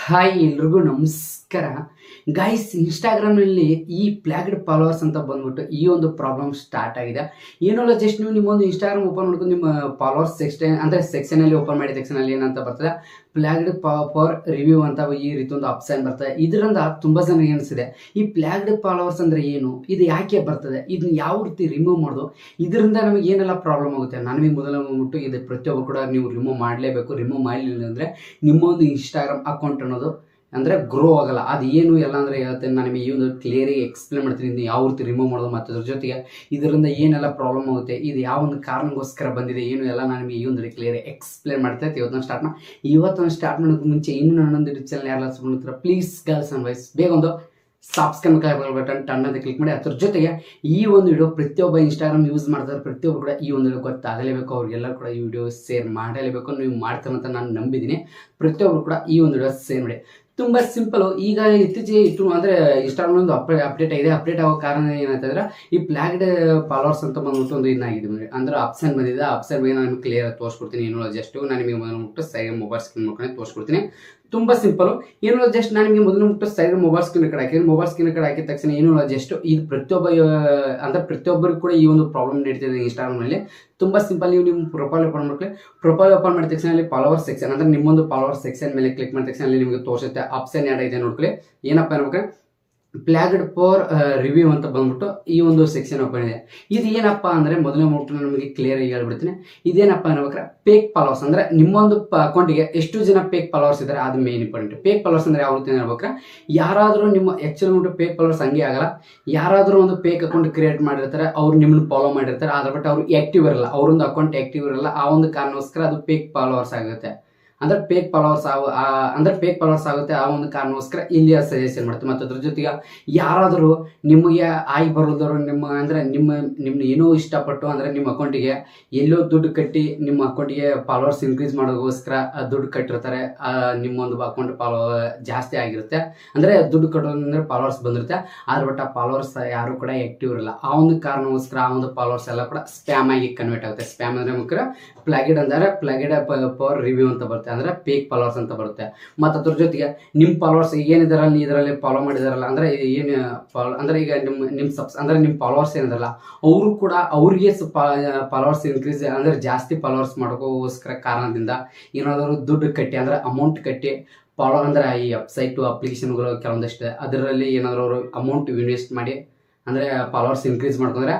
Hi ಎಲ್ರಿಗೂ ನಮಸ್ಕಾರ guys. ಇನ್ಸ್ಟಾಗ್ರಾಮ್ನಲ್ಲಿ ಈ ಪ್ಲಾಗ್ಡ್ ಫಾಲೋವರ್ಸ್ ಅಂತ ಬಂದ್ಬಿಟ್ಟು ಈ ಒಂದು ಪ್ರಾಬ್ಲಮ್ ಸ್ಟಾರ್ಟ್ ಆಗಿದೆ. ಏನಲ್ಲ, ಜಸ್ಟ್ ನೀವು ನಿಮ್ಮೊಂದು ಇನ್ಸ್ಟಾಗ್ರಾಮ್ ಓಪನ್ ಮಾಡ್ಕೊಂಡು ನಿಮ್ಮ ಫಾಲೋವರ್ಸ್ ಸೆಕ್ಷನ್ ಅಂದರೆ ಸೆಕ್ಷನಲ್ಲಿ ಓಪನ್ ಮಾಡಿ ಸೆಕ್ಷನಲ್ಲಿ ಏನಂತ ಬರ್ತದೆ, ಪ್ಲಾಗ್ಡ್ ಫಾರ್ ರಿವ್ಯೂ ಅಂತ ಈ ರೀತಿ ಒಂದು ಆಪ್ಷನ್ ಬರ್ತದೆ. ಇದರಿಂದ ತುಂಬ ಜನ ಏನಿಸಿದೆ, ಈ ಪ್ಲಾಗ್ಡ್ ಫಾಲೋವರ್ಸ್ ಅಂದರೆ ಏನು, ಇದು ಯಾಕೆ ಬರ್ತದೆ, ಇದನ್ನ ಯಾವ ರೀತಿ ರಿಮೂವ್ ಮಾಡೋದು, ಇದರಿಂದ ನಮಗೆ ಏನೆಲ್ಲ ಪ್ರಾಬ್ಲಮ್ ಆಗುತ್ತೆ. ನನಗೆ ಮೊದಲ ಬಂದ್ಬಿಟ್ಟು ಇದು ಪ್ರತಿಯೊಬ್ಬರು ಕೂಡ ನೀವು ರಿಮೂವ್ ಮಾಡಲೇಬೇಕು. ರಿಮೂವ್ ಮಾಡಲಿಲ್ಲ ಅಂದರೆ ನಿಮ್ಮೊಂದು ಇನ್ಸ್ಟಾಗ್ರಾಮ್ ಅಕೌಂಟ್ ಅನ್ನೋದು ಅಂದರೆ ಗ್ರೋ ಆಗಲ್ಲ. ಅದು ಏನು ಎಲ್ಲ ಅಂದರೆ ಹೇಳ್ತೇನೆ, ನಾನು ನಿಮಗೆ ಈ ಒಂದು ಕ್ಲಿಯರಾಗಿ ಎಕ್ಸ್ಪ್ಲೇನ್ ಮಾಡ್ತೀನಿ ಇದು ಯಾವ ರೀತಿ ರಿಮೂವ್ ಮಾಡೋದು, ಮತ್ತು ಅದ್ರ ಜೊತೆಗೆ ಇದರಿಂದ ಏನೆಲ್ಲ ಪ್ರಾಬ್ಲಮ್ ಆಗುತ್ತೆ, ಇದು ಯಾವ ಒಂದು ಕಾರಣಕ್ಕೋಸ್ಕರ ಬಂದಿದೆ, ಏನು ಎಲ್ಲ ನಾನು ನಿಮಗೆ ಈ ಒಂದು ಕ್ಲಿಯರ್ ಎಕ್ಸ್ಪ್ಲೇನ್ ಮಾಡ್ತಾ ಇರ್ತೀನಿ. ಇವತ್ತೊಂದು ಸ್ಟಾರ್ಟ್ ಮಾಡೋಕ್ಕೆ ಮುಂಚೆ ಇನ್ನೂ ನನ್ನೊಂದು ಯೂಟ್ಯೂಬ್ ಚಾನಲ್ ಯಾರು ಮಾಡ್ತಾರೆ, ಪ್ಲೀಸ್ ಗರ್ಲ್ಸ್ ಆ್ಯಂಡ್ ಬಾಯ್ಸ್ ಬೇಗ ಒಂದು ಸಬ್ಸ್ಕ್ರೈಬ್ ಬಟನ್ ಟನ್ ಅಂತ ಕ್ಲಿಕ್ ಮಾಡಿ. ಅದ್ರ ಜೊತೆಗೆ ಈ ಒಂದು ವಿಡಿಯೋ ಪ್ರತಿಯೊಬ್ಬ ಇನ್ಸ್ಟಾಗ್ರಾಮ್ ಯೂಸ್ ಮಾಡ್ತಾರೆ ಪ್ರತಿಯೊಬ್ಬರು ಕೂಡ ಈ ಒಂದು ವಿಡಿಯೋ ಗೊತ್ತಾಗಲೇಬೇಕು, ಅವ್ರಿಗೆಲ್ಲರೂ ಕೂಡ ಈ ವಿಡಿಯೋ ಶೇರ್ ಮಾಡಲೇಬೇಕು. ನೀವು ಮಾಡ್ತಾರಂತ ನಾನು ನಂಬಿದ್ದೀನಿ. ಪ್ರತಿಯೊಬ್ಬರು ಕೂಡ ಈ ಒಂದು ವಿಡಿಯೋ ಶೇರ್ ಮಾಡಿ. ತುಂಬ ಸಿಂಪಲ್. ಈಗ ಇತ್ತೀಚೆಗೆ ಅಂದರೆ ಇನ್ಸ್ಟಾಗ್ರಾಮ್ ಒಂದು ಅಪ್ಡೇಟ್ ಆಗಿದೆ. ಅಪ್ಡೇಟ್ ಆಗೋ ಕಾರಣ ಏನಂತಂದ್ರೆ, ಈ ಪ್ಲಾಗ್ಡ್ ಫಾಲೋವರ್ಸ್ ಅಂತ ಬಂದ್ಬಿಟ್ಟು ಒಂದು ಇದಾಗಿದೆ ಅಂದ್ರೆ ಆಪ್ಷನ್ ಬಂದಿದೆ. ಆಪ್ಷನ್ ಬಗ್ಗೆ ನಾನು ಕ್ಲಿಯರ್ ಆಗಿ ತೋರಿಸ್ಕೊಡ್ತೀನಿ. ಏನೋ ಜಸ್ಟ್ ನಾನು ನಿಮಗೆ ಮೊದಲು ಸೈಡ್ ಮೊಬೈಲ್ ಸ್ಕ್ರೀನ್ ಮಾಡ್ಕೊಂಡು ತೋರಿಸ್ಕೊಡ್ತೀನಿ. ತುಂಬ ಸಿಂಪಲ್. ಏನೋ ಜಸ್ಟ್ ನಾನು ನಿಮಗೆ ಮೊದಲು ಸೈಡ್ ಮೊಬೈಲ್ ಸ್ಕ್ರೀನ್ ಕಡೆ ಹಾಕಿ, ಮೊಬೈಲ್ ಸ್ಕ್ರೀನ್ ಕಡೆ ಹಾಕಿದ ತಕ್ಷಣ ಏನೋ ಜಸ್ಟ್ ಇದು ಪ್ರತಿಯೊಬ್ಬರಿಗೂ ಕೂಡ ಈ ಒಂದು ಪ್ರಾಬ್ಲಮ್ ನಡೀತಿದೆ ಇನ್ಸ್ಟಾಗ್ರಾಮ್ನಲ್ಲಿ. ತುಂಬ ಸಿಂಪಲ್. ನೀವು ನಿಮ್ಮ ಪ್ರೊಫೈಲ್ ಓಪನ್ ಮಾಡ್ಕೊಳ್ಳಿ. ಪ್ರೊಫೈಲ್ ಓಪನ್ ಮಾಡಿದ ತಕ್ಷಣ ಅಲ್ಲಿ ಫಾಲೋವರ್ ಸೆಕ್ಷನ್ ಅಂದರೆ ನಿಮ್ಮೊಂದು ಫಾಲೋವರ್ ಸೆಕ್ಷನ್ ಮೇಲೆ ಕ್ಲಿಕ್ ಮಾಡಿದ ತಕ್ಷಣ ಅಲ್ಲಿ ನಿಮಗೆ ತೋರಿಸುತ್ತೆ ಆಪ್ಷನ್ ಎರಡು ಇದೆ ನೋಡ್ಕೊಳ್ಳಿ. ಏನಪ್ಪ ಅನ್ಬೇಕು, ಪ್ಲಾಗ್ಡ್ ಫಾರ್ ರಿವ್ಯೂ ಅಂತ ಬಂದ್ಬಿಟ್ಟು ಈ ಒಂದು ಸೆಕ್ಷನ್ ಓಪನ್ ಇದೆ. ಇದು ಏನಪ್ಪ ಅಂದರೆ ಮೊದಲನೇ ಮುಟ್ಟು ನಮಗೆ ಕ್ಲಿಯರ್ ಆಗಿ ಹೇಳ್ಬಿಡ್ತೀನಿ. ಇದೇನಪ್ಪ ಅನ್ಬೇಕಾರೆ, ಫೇಕ್ ಫಾಲೋವರ್ಸ್ ಅಂದರೆ ನಿಮ್ಮೊಂದು ಅಕೌಂಟಿಗೆ ಎಷ್ಟು ಜನ ಫೇಕ್ ಫಾಲೋವರ್ಸ್ ಇದ್ದಾರೆ ಅದು ಮೇನ್ ಇಂಪಾರ್ಟೆಂಟ್. ಫೇಕ್ ಫಾಲೋವರ್ಸ್ ಅಂದರೆ ಯಾವ ರೀತಿ ಹೇಳ್ಬೇಕಾರೆ, ಯಾರಾದರೂ ನಿಮ್ಮ ಆ್ಯಕ್ಚುಲಿ ಮುಟ್ಟು ಫೇಕ್ ಫಾಲೋವರ್ಸ್ ಹಂಗೆ ಆಗಲ್ಲ. ಯಾರಾದರೂ ಒಂದು ಫೇಕ್ ಅಕೌಂಟ್ ಕ್ರಿಯೇಟ್ ಮಾಡಿರ್ತಾರೆ, ಅವ್ರು ನಿಮ್ಮನ್ನು ಫಾಲೋ ಮಾಡಿರ್ತಾರೆ, ಅದ್ರ ಬಟ್ ಅವ್ರು ಆ್ಯಕ್ಟಿವ್ ಇರಲ್ಲ, ಅವರೊಂದು ಅಕೌಂಟ್ ಆ್ಯಕ್ಟಿವ್ ಇರಲ್ಲ. ಆ ಒಂದು ಕಾರಣಕ್ಕೋಸ್ಕರ ಅದು ಫೇಕ್ ಫಾಲೋವರ್ಸ್ ಆಗುತ್ತೆ. ಅಂದ್ರೆ ಫೇಕ್ ಫಾಲೋವರ್ಸ್ ಆಗುತ್ತೆ. ಆ ಒಂದು ಕಾರಣಕ್ಕೋಸ್ಕರ ಇಲ್ಲಿ ಸಜೆಷನ್ ಮಾಡ್ತೀವಿ. ಮತ್ತು ಅದ್ರ ಜೊತೆಗೆ ಯಾರಾದರೂ ನಿಮಗೆ ಆಗಿ ಬರೋದವರು ನಿಮ್ಮ ಏನೋ ಇಷ್ಟಪಟ್ಟು ಅಂದರೆ ನಿಮ್ಮ ಅಕೌಂಟಿಗೆ ಎಲ್ಲೋ ದುಡ್ಡು ಕಟ್ಟಿ ನಿಮ್ಮ ಅಕೌಂಟಿಗೆ ಫಾಲೋವರ್ಸ್ ಇನ್ಕ್ರೀಸ್ ಮಾಡೋದಕ್ಕೋಸ್ಕರ ದುಡ್ಡು ಕಟ್ಟಿರ್ತಾರೆ. ನಿಮ್ಮೊಂದು ಅಕೌಂಟ್ ಫಾಲೋ ಜಾಸ್ತಿ ಆಗಿರುತ್ತೆ, ಅಂದರೆ ದುಡ್ಡು ಕಟ್ಟೋದಂದ್ರೆ ಫಾಲೋವರ್ಸ್ ಬಂದಿರುತ್ತೆ. ಆದ್ರೆ ಬಟ್ ಆ ಫಾಲೋವರ್ಸ್ ಯಾರು ಕೂಡ ಆ್ಯಕ್ಟಿವ್ ಇರಲ್ಲ. ಆ ಒಂದು ಕಾರಣಕ್ಕೋಸ್ಕರ ಆ ಒಂದು ಫಾಲೋವರ್ಸ್ ಎಲ್ಲ ಕೂಡ ಸ್ಪ್ಯಾಮ್ ಆಗಿ ಕನ್ವರ್ಟ್ ಆಗುತ್ತೆ. ಸ್ಪ್ಯಾಮ್ ಅಂದರೆ ಮುಖ್ಯ ಪ್ಲಾಗಿಡ್ ಅಂದರೆ ಪ್ಲಾಗಿಡ್ ಫಾರ್ ರಿವ್ಯೂ ಅಂತ ಬರುತ್ತೆ, ಅಂದ್ರೆ ಫೇಕ್ ಫಾಲೋವರ್ಸ್ ಅಂತ ಬರುತ್ತೆ. ಮತ್ತು ಅದ್ರ ಜೊತೆಗೆ ನಿಮ್ಮ ಫಾಲೋವರ್ಸ್ ಏನಿದಾರಲ್ಲ, ಇದರಲ್ಲಿ ಫಾಲೋ ಮಾಡಿದಾರಲ್ಲ, ಅಂದ್ರೆ ಏನು ಅಂದ್ರೆ ಈಗ ನಿಮ್ಮ ಫಾಲೋವರ್ಸ್ ಏನಿದಾರಲ್ಲ ಅವರು ಕೂಡ ಅವ್ರಿಗೆ ಫಾಲೋವರ್ಸ್ ಇನ್ಕ್ರೀಸ್ ಅಂದ್ರೆ ಜಾಸ್ತಿ ಫಾಲೋವರ್ಸ್ ಮಾಡೋಕ್ಕೋಸ್ಕರ ಕಾರಣದಿಂದ ಏನಾದರೂ ದುಡ್ಡು ಕಟ್ಟಿ ಅಂದ್ರೆ ಅಮೌಂಟ್ ಕಟ್ಟಿ ಫಾಲೋ ಅಂದ್ರೆ ಈ ವೆಬ್ಸೈಟು ಅಪ್ಲಿಕೇಶನ್ಗಳು ಕೆಲವೊಂದಷ್ಟು ಅದರಲ್ಲಿ ಏನಾದರೂ ಅವರು ಅಮೌಂಟ್ ಇನ್ವೆಸ್ಟ್ ಮಾಡಿ ಅಂದರೆ ಫಾಲೋವರ್ಸ್ ಇನ್ಕ್ರೀಸ್ ಮಾಡ್ಕೊಂಡ್ರೆ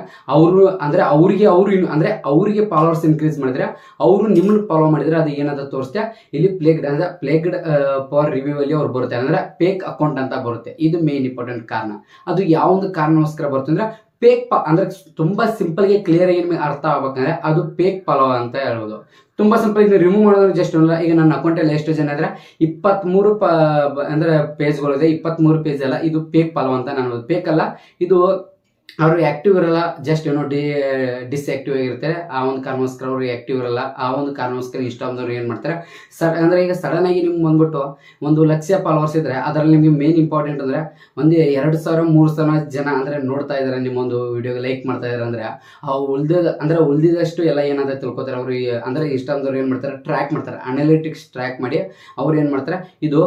ಅವರಿಗೆ ಫಾಲೋವರ್ಸ್ ಇನ್ಕ್ರೀಸ್ ಮಾಡಿದ್ರೆ ಅವರು ನಿಮ್ಮನ್ನು ಫಾಲೋ ಮಾಡಿದ್ರೆ ಅದು ಏನಾದ್ರು ತೋರಿಸ್ತೆ ಇಲ್ಲಿ ಪ್ಲೇಗ್ಡ್ ಫಾರ್ ರಿವ್ಯೂ ಅಲ್ಲಿ ಅವ್ರು ಬರುತ್ತೆ, ಅಂದ್ರೆ ಫೇಕ್ ಅಕೌಂಟ್ ಅಂತ ಬರುತ್ತೆ. ಇದು ಮೇನ್ ಇಂಪಾರ್ಟೆಂಟ್ ಕಾರಣ. ಅದು ಯಾವ ಒಂದು ಕಾರಣಕ್ಕೋಸ್ಕರ ಬರುತ್ತೆ ಅಂದ್ರೆ ಅಂದ್ರೆ ತುಂಬಾ ಸಿಂಪಲ್ ಗೆ ಕ್ಲಿಯರ್ ಆಗಿ ನಿಮಗೆ ಅರ್ಥ ಆಗ್ಬೇಕಂದ್ರೆ ಅದು ಫೇಕ್ ಫಾಲೋ ಅಂತ ಹೇಳ್ಬೋದು. ತುಂಬಾ ಸಿಂಪಲ್. ಇದು ರಿಮೂವ್ ಮಾಡೋದ್ರೆ ಜಸ್ಟ್ ಅಲ್ಲ. ಈಗ ನನ್ನ ಅಕೌಂಟಲ್ಲಿ ಎಷ್ಟು ಜನ ಇದ್ರೆ 23 ಅಂದ್ರೆ ಪೇಜ್ಗಳಿದೆ. 23 ಪೇಜ್ ಅಲ್ಲ, ಇದು ಫೇಕ್ ಫಾಲೋ ಅಂತ ನಾನು. ಫೇಕ್ ಅಲ್ಲ, ಇದು ಅವರು ಆಕ್ಟಿವ್ ಇರಲ್ಲ, ಜಸ್ಟ್ ಏನೋ ಡಿಸ್ಆಕ್ಟಿವ್ ಆಗಿರ್ತಾರೆ. ಆ ಒಂದು ಕಾರಣಕ್ಕೋಸ್ಕರ ಅವ್ರು ಆಕ್ಟಿವ್ ಇರಲ್ಲ. ಆ ಒಂದು ಕಾರಣಕ್ಕೋಸ್ಕರ ಇನ್ಸ್ಟಾಗ್ರಾಮ್ದವ್ರು ಏನು ಮಾಡ್ತಾರೆ, ಅಂದ್ರೆ ಈಗ ಸಡನ್ ಆಗಿ ನಿಮ್ಗೆ ಬಂದ್ಬಿಟ್ಟು 1,00,000 ಫಾಲೋವರ್ಸ್ ಇದ್ರೆ ಅದರಲ್ಲಿ ನಿಮ್ಗೆ ಮೇನ್ ಇಂಪಾರ್ಟೆಂಟ್ ಅಂದ್ರೆ ಒಂದು 2,000-3,000 ಜನ ಅಂದ್ರೆ ನೋಡ್ತಾ ಇದಾರೆ, ನಿಮ್ಮೊಂದು ವಿಡಿಯೋಗೆ ಲೈಕ್ ಮಾಡ್ತಾ ಇದಾರೆ ಅಂದ್ರೆ ಆ ಉಳಿದಿದಷ್ಟು ಎಲ್ಲ ಏನಾದ್ರೆ ತಿಳ್ಕೊತಾರೆ ಅವ್ರು. ಅಂದ್ರೆ ಇನ್ಸ್ಟಾಗ್ರಾಮ್ದವ್ರು ಏನು ಮಾಡ್ತಾರೆ, ಟ್ರ್ಯಾಕ್ ಮಾಡ್ತಾರೆ, ಅನಾಲಿಟಿಕ್ಸ್ ಟ್ರ್ಯಾಕ್ ಮಾಡಿ ಅವ್ರು ಏನು ಮಾಡ್ತಾರೆ, ಇದು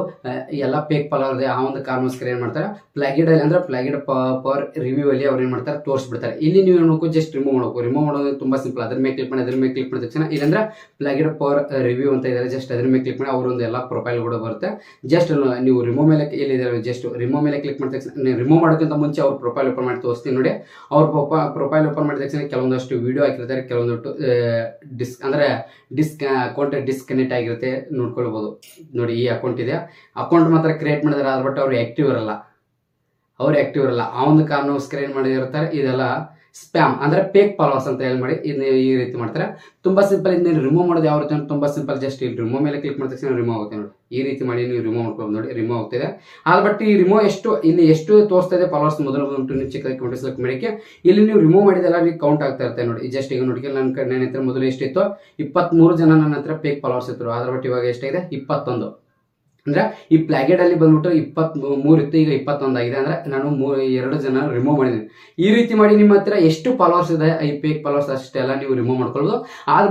ಎಲ್ಲ ಫೇಕ್ ಫಾಲೋವರ್ ಇದೆ. ಆ ಒಂದು ಕಾರಣಕ್ಕೋಸ್ಕರ ಏನು ಮಾಡ್ತಾರೆ, ಪ್ಲಾಗಿಡ್ ಫಾರ್ ರಿವ್ಯೂ ಅಲ್ಲಿ ಅವ್ರು ಏನು ಮಾಡ್ತಾರೆ ತೋರಿಸ್ಬಿಡ್ತಾರೆ. ಇಲ್ಲಿ ನೀವು ನೋಡ್ಕೊ ಜಸ್ಟ್ ರಿಮೂವ್ ಮಾಡೋದು ತುಂಬಾ ಸಿಂಪಲ್. ಅದ್ರ ಮೇಲೆ ಕ್ಲಿಕ್ ಮಾಡಿದ ತಕ್ಷಣ ಇಲ್ಲಂದ್ರೆ ಪ್ಲಾಗಿಡ್ ಫಾರ್ ರಿವ್ಯೂ ಅಂತ ಇದ್ದಾರೆ, ಜಸ್ಟ್ ಅದ್ರ ಮೇಲೆ ಕ್ಲಿಕ್ ಮಾಡಿ ಅವರೊಂದು ಎಲ್ಲ ಪ್ರೊಫೈಲ್ ಕೂಡ ಬರುತ್ತೆ. ಜಸ್ಟ್ ನೀವು ರಿಮೂವ್ ಮೇಲೆ ಎಲ್ಲಿದ್ದಾರೆ ಜಸ್ಟ್ ರಿಮೂವ್ ಮೇಲೆ ಕ್ಲಿಕ್ ಮಾಡಿದ ತಕ್ಷಣ, ರಿಮೂವ್ ಮಾಡೋಕ್ಕಿಂತ ಮುಂಚೆ ಅವ್ರ ಪ್ರೊಫೈಲ್ ಓಪನ್ ಮಾಡಿ ತೋರಿಸ್ತೀನಿ ನೋಡಿ. ಅವ್ರ ಪ್ರೊಫೈಲ್ ಓಪನ್ ಮಾಡಿದ ತಕ್ಷಣ ಕೆಲವೊಂದಷ್ಟು ವಿಡಿಯೋ ಹಾಕಿರ್ತಾರೆ, ಕೆಲವೊಂದಷ್ಟು ಅಕೌಂಟ್ ಡಿಸ್ಕನೆಕ್ಟ್ ಆಗಿರುತ್ತೆ, ನೋಡ್ಕೊಳ್ಬಹುದು ನೋಡಿ. ಈ ಅಕೌಂಟ್ ಇದೆ, ಅಕೌಂಟ್ ಮಾತ್ರ ಕ್ರಿಯೇಟ್ ಮಾಡಿದಾರೆ, ಅದ್ರ ಬಟ್ ಅವ್ರು ಆಕ್ಟಿವ್ ಇರಲ್ಲ. ಆ ಒಂದು ಕಾರಣಕ್ಕೋಸ್ಕರ ಏನು ಮಾಡಿರ್ತಾರೆ, ಇದೆಲ್ಲ ಸ್ಪ್ಯಾಮ್ ಅಂದ್ರೆ ಫೇಕ್ ಫಾಲೋವರ್ಸ್ ಅಂತ ಹೇಳಿ ಮಾಡಿ ಇದನ್ನ ಈ ರೀತಿ ಮಾಡ್ತಾರೆ. ತುಂಬಾ ಸಿಂಪಲ್. ಇದನ್ನ ರಿಮೂವ್ ಮಾಡೋದು ಯಾವ ರೀತಿ ಅಂತ ತುಂಬಾ ಸಿಂಪಲ್. ಜಸ್ಟ್ ಇಲ್ಲಿ ರಿಮೂವ್ ಮೇಲೆ ಕ್ಲಿಕ್ ಮಾಡಿದ ತಕ್ಷಣ ರಿಮೂವ್ ಆಗುತ್ತೆ ನೋಡಿ. ಈ ರೀತಿ ಮಾಡಿ ನೀವು ರಿಮೂವ್ ಮಾಡ್ಕೊಂಡು ನೋಡಿ, ರಿಮೂವ್ ಆಗ್ತಿದೆ. ಆದ್ರೆ ಬಟ್ ಈ ರಿಮೂವ್ ಎಷ್ಟು ತೋರಿಸ್ತಾ ಇದೆ ಫಾಲೋವರ್ಸ್ ಮೊದಲು ಚಿಕ್ಕ ಸೆಲೆಕ್ಟ್ ಮಾಡಿಕೆ ಇಲ್ಲಿ ನೀವು ರಿಮೂವ್ ಮಾಡಿದೆಲ್ಲ ನೀವು ಕೌಂಟ್ ಆಗ್ತಾ ಇರ್ತಾರೆ ನೋಡಿ. ಜಸ್ಟ್ ಈಗ ನೋಡಿ, ನನ್ನ ಹತ್ರ ಮೊದಲು ಎಷ್ಟಿತ್ತು, 23 ಜನ ನನ್ನ ಹತ್ರ ಫೇಕ್ ಫಾಲೋವರ್ಸ್ ಇದ್ರು. ಅದ್ರ ಬಟ್ ಇವಾಗ ಎಷ್ಟಿದೆ, 21. ಅಂದ್ರೆ ಈ ಪ್ಲಾಗೆಟ್ ಅಲ್ಲಿ ಬಂದ್ಬಿಟ್ಟು 23 ಇತ್ತು, ಈಗ 21 ಆಗಿದೆ. ಅಂದ್ರೆ ನಾನು 2 ಜನ ರಿಮೂವ್ ಮಾಡಿದ್ದೀನಿ. ಈ ರೀತಿ ಮಾಡಿ ನಿಮ್ಮ ಹತ್ರ ಎಷ್ಟು ಫಾಲೋವರ್ಸ್ ಇದೆ ಈ ಫೇಕ್ ಫಾಲೋವರ್ಸ್ ಅಷ್ಟೆಲ್ಲ ನೀವು ರಿಮೂವ್ ಮಾಡ್ಕೊಳ್ಳೋದು.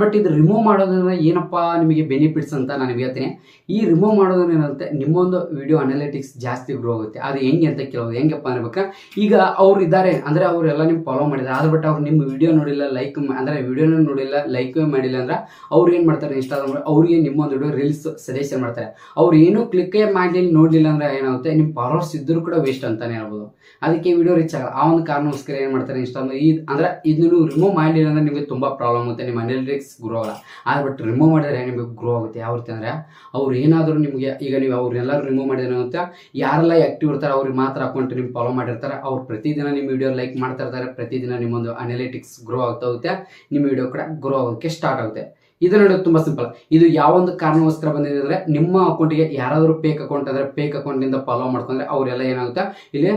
ಬಟ್ ಇದು ರಿಮೂವ್ ಮಾಡೋದ್ರಿಂದ ಏನಪ್ಪಾ ನಿಮಗೆ ಬೆನಿಫಿಟ್ಸ್ ಅಂತ ನಾನು ನಿಮಗೆ ಹೇಳ್ತೀನಿ. ಈ ರಿಮೂವ್ ಮಾಡೋದ್ರಿಂದ ಏನಂತೆ ನಿಮ್ಮೊಂದು ವಿಡಿಯೋ ಅನಾಲಿಟಿಕ್ಸ್ ಜಾಸ್ತಿ ಗ್ರೋ ಆಗುತ್ತೆ. ಅದು ಹೆಂಗೆ ಅಂತ ಕೇಳೋದು, ಹೆಂಗಪ್ಪ ಅನ್ಬೇಕಾ, ಈಗ ಅವ್ರು ಇದ್ದಾರೆ ಅಂದ್ರೆ ಅವರೆಲ್ಲ ನಿಮ್ಗೆ ಫಾಲೋ ಮಾಡಿದ್ದಾರೆ, ಬಟ್ ಅವ್ರು ನಿಮ್ಮ ವಿಡಿಯೋ ನೋಡಿಲ್ಲ, ಲೈಕ್ ಅಂದ್ರೆ ವಿಡಿಯೋನ ನೋಡಿಲ್ಲ, ಲೈಕ್ ಮಾಡಿಲ್ಲ ಅಂದ್ರೆ ಅವ್ರು ಏನು ಮಾಡ್ತಾರೆ, ಇನ್ಸ್ಟಾಗ್ರಾಮ್ ಅವ್ರಿಗೆ ನಿಮ್ಮೊಂದು ವಿಡಿಯೋ ರೀಲ್ಸ್ ಸಜೆಷನ್ ಮಾಡ್ತಾರೆ. ಅವ್ರು ಏನು ಕ್ಲಿಕ್ಕೇ ಮಾಡಿ ನೋಡಲಿಲ್ಲ ಅಂದ್ರೆ ಏನಾಗುತ್ತೆ, ನಿಮ್ಮ ಫಾಲೋವರ್ಸ್ ಇದ್ದರೂ ಕೂಡ ವೇಸ್ಟ್ ಅಂತಾನೆ ಹೇಳ್ಬೋದು. ಅದಕ್ಕೆ ವಿಡಿಯೋ ರೀಚ್ ಆಗಲ್ಲ. ಆ ಒಂದು ಕಾರಣಕ್ಕೋಸ್ಕರ ಏನು ಮಾಡ್ತಾರೆ ಇನ್ಸ್ಟಾಗ್ರಾಮ್ ಅಂದ್ರೆ ಇದನ್ನು ರಿಮೂವ್ ಮಾಡಲಿಲ್ಲ ಅಂದ್ರೆ ನಿಮಗೆ ತುಂಬ ಪ್ರಾಬ್ಲಮ್ ಆಗುತ್ತೆ, ನಿಮ್ಮ ಅನಾಲಿಟಿಕ್ಸ್ ಗ್ರೋ ಆಗಲ್ಲ. ಬಟ್ ರಿಮೂವ್ ಮಾಡಿದ್ರೆ ನಿಮಗೆ ಗ್ರೋ ಆಗುತ್ತೆ. ಯಾವ ರೀತಿ ಅಂದರೆ ಅವ್ರು ಏನಾದರೂ ನಿಮಗೆ ಈಗ ನೀವು ಅವ್ರನ್ನೆಲ್ಲರೂ ರಿಮೂವ್ ಮಾಡಿದ್ರೆ ಅಂತ ಯಾರೆಲ್ಲ ಆ್ಯಕ್ಟಿವ್ ಇರ್ತಾರೆ ಅವ್ರಿಗೆ ಮಾತ್ರ ಅಕೌಂಟ್ ನಿಮ್ಗೆ ಫಾಲೋ ಮಾಡಿರ್ತಾರೆ. ಅವ್ರು ಪ್ರತಿದಿನ ನಿಮ್ಮ ವಿಡಿಯೋ ಲೈಕ್ ಮಾಡ್ತಾ ಇರ್ತಾರೆ, ಪ್ರತಿದಿನ ನಿಮ್ಮೊಂದು ಅನಾಲಿಟಿಕ್ಸ್ ಗ್ರೋ ಆಗ್ತಾ ಹೋಗುತ್ತೆ, ನಿಮ್ಮ ವಿಡಿಯೋ ಕೂಡ ಗ್ರೋ ಆಗೋಕ್ಕೆ ಸ್ಟಾರ್ಟ್ ಆಗುತ್ತೆ. ಇದು ನೋಡೋದು ತುಂಬ ಸಿಂಪಲ್. ಇದು ಯಾವೊಂದು ಕಾರಣಕ್ಕೋಸ್ಕರ ಬಂದಿದೆ ಅಂದರೆ ನಿಮ್ಮ ಅಕೌಂಟಿಗೆ ಯಾರಾದರೂ ಫೇಕ್ ಅಕೌಂಟ್ ಅಂದರೆ ಫೇಕ್ ಅಕೌಂಟಿಂದ ಫಾಲೋ ಮಾಡ್ಕೊಂಡ್ರೆ ಅವರೆಲ್ಲ ಏನಾಗುತ್ತೆ ಇಲ್ಲಿ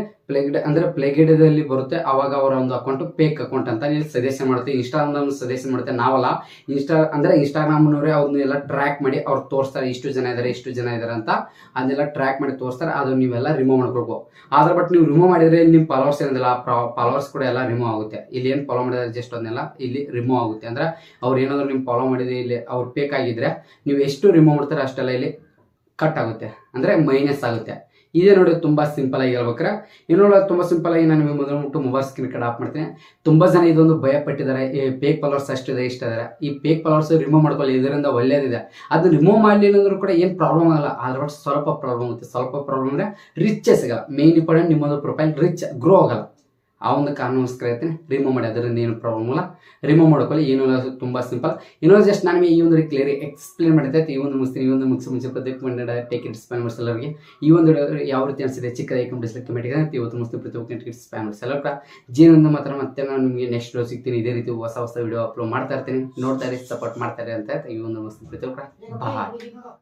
ಪ್ಲೇಗೆಡದಲ್ಲಿ ಬರುತ್ತೆ. ಅವಾಗ ಅವರ ಒಂದು ಅಕೌಂಟ್ ಫೇಕ್ ಅಕೌಂಟ್ ಅಂತ ಇಲ್ಲಿ ಸಜೆಷನ್ ಮಾಡುತ್ತೆ, ಇನ್ಸ್ಟಾಗ್ರಾಮ್ ಸಜೆಷನ್ ಮಾಡುತ್ತೆ. ನಾವಲ್ಲ, ಇನ್ಸ್ಟಾಗ್ರಾಮ್ನವರೇ ಅವ್ರನ್ನೆಲ್ಲ ಟ್ರ್ಯಾಕ್ ಮಾಡಿ ಅವ್ರು ತೋರಿಸ್ತಾರೆ ಇಷ್ಟು ಜನ ಇದ್ದಾರೆ ಅಂತ ಅದನ್ನೆಲ್ಲ ಟ್ರ್ಯಾಕ್ ಮಾಡಿ ತೋರಿಸ್ತಾರೆ. ಅದು ನೀವೆಲ್ಲ ರಿಮೂವ್ ಮಾಡ್ಕೊಳ್ಬೇಕು. ಬಟ್ ನೀವು ರಿಮೂವ್ ಮಾಡಿದ್ರೆ ನಿಮ್ಮ ಫಾಲೋವರ್ಸ್ ಏನಿಲ್ಲ, ಫಾಲೋವರ್ಸ್ ಕೂಡ ಎಲ್ಲ ರಿಮೂವ್ ಆಗುತ್ತೆ. ಇಲ್ಲಿ ಏನು ಫಾಲೋ ಮಾಡಿದ್ರೆ ಜಸ್ಟ್ ಅದನ್ನೆಲ್ಲ ಇಲ್ಲಿ ರಿಮೂವ್ ಆಗುತ್ತೆ. ಅಂದ್ರೆ ಅವ್ರು ಏನಾದ್ರು ನಿಮ್ಗೆ ಫಾಲೋ ಮಾಡಿದ್ರೆ ಇಲ್ಲಿ ಅವ್ರು ಫೇಕ್ ಆಗಿದ್ರೆ ನೀವು ಎಷ್ಟು ರಿಮೂವ್ ಮಾಡ್ತಾರೆ ಅಷ್ಟೆಲ್ಲ ಇಲ್ಲಿ ಕಟ್ ಆಗುತ್ತೆ, ಅಂದ್ರೆ ಮೈನಸ್ ಆಗುತ್ತೆ. ಇದೇ ನೋಡಿ ತುಂಬ ಸಿಂಪಲ್ ಆಗಿ ಹೇಳ್ಬೇಕಾರೆ. ಇನ್ನೊಂದು ತುಂಬ ಸಿಂಪಲ್ ಆಗಿ ನಾನು ನಿಮಗೆ ಮೊದಲು ಮೊಬೈಲ್ ಸ್ಕ್ರೀನ್ ಕಾರ್ಡ್ ಆಫ್ ಮಾಡ್ತೀನಿ. ತುಂಬ ಜನ ಇದೊಂದು ಭಯ ಪಟ್ಟಿದ್ದಾರೆ, ಈ ಫೇಕ್ ಫಾಲೋವರ್ಸ್ ಅಷ್ಟಿದೆ ಇಷ್ಟಿದ್ದಾರೆ. ಈ ಫೇಕ್ ಫಾಲೋವರ್ಸ್ ರಿಮೂವ್ ಮಾಡ್ಕೊಳ್ಳಿ, ಇದರಿಂದ ಒಳ್ಳೇದಿದೆ. ಅದು ರಿಮೂವ್ ಮಾಡಲಿಲ್ಲ ಅಂದ್ರೂ ಕೂಡ ಏನು ಪ್ರಾಬ್ಲಮ್ ಆಗಲ್ಲ, ಬಟ್ ಸ್ವಲ್ಪ ಪ್ರಾಬ್ಲಮ್ ಆಗುತ್ತೆ. ಸ್ವಲ್ಪ ಪ್ರಾಬ್ಲಮ್ ಅಂದರೆ ರಿಚ್ ಸಿಗಲ್ಲ. ಮೇನ್ ಇಂಪಾರ್ಟೆಂಟ್ ನಿಮ್ಮೊಂದು ಪ್ರೊಫೈಲ್ ರಿಚ್ ಗ್ರೋ ಆಗಲ್ಲ. ಆ ಒಂದು ಕಾರಣಕ್ಕೋಸ್ಕರ ಹೇಳ್ತೀನಿ ರಿಮೂವ್ ಮಾಡಿ. ಅದರಿಂದ ಏನು ಪ್ರಾಬ್ಲಮ್ ಇಲ್ಲ, ರಿಮೂವ್ ಮಾಡ್ಕೊಳ್ಳಿ. ಏನೂ ತುಂಬ ಸಿಂಪಲ್. ಇನ್ನೊಂದು ಜಸ್ಟ್ ನಾನು ಈ ಒಂದು ಕ್ಲಿಯರ್ ಎಕ್ಸ್ಪ್ಲೇನ್ ಮಾಡಿದ್ದೆ. ಈ ಒಂದು ಮುಗಿಸ್ತೀನಿ. ಈ ಒಂದು ಮುಂಚೆ ಪ್ರತಿ ಟೇಕ್ ಇಟ್ ಸ್ಪ್ಯಾನ್ ಮಾಡ್ಸ್ ಎಲ್ಲರಿಗೆ ಈ ಒಂದು ಯಾವ ರೀತಿ ಅನಿಸಿದೆ ಚಿಕ್ಕದಾಗಿ ಕಮೆಂಟ್ ಇವತ್ತು ಮುಗಿಸ್ತೀನಿ. ಪ್ರತಿ ಒಬ್ಬರು ಸ್ಪ್ಯಾನ್ ಮಾಡ್ಸ್ ಎಲ್ಲ ಕೂಡ ಜೀವನದ ಮಾತ್ರ ಮತ್ತೆ ನಾನು ನಿಮಗೆ ನೆಕ್ಸ್ಟ್ ವಿಡಿಯೋ ಸಿಗ್ತೀನಿ. ಇದೇ ರೀತಿ ಹೊಸ ವಿಡಿಯೋ ಅಪ್ಲೋಡ್ ಮಾಡ್ತಾ ಇರ್ತೀನಿ. ನೋಡ್ತಾ ಇರಿ, ಸಪೋರ್ಟ್ ಮಾಡ್ತಾರೆ ಅಂತ ಈ ಒಂದು ಮುಗಿಸ್ತೀನಿ. ಪ್ರತಿ ಒಬ್ಬರು ಬಾಯ್.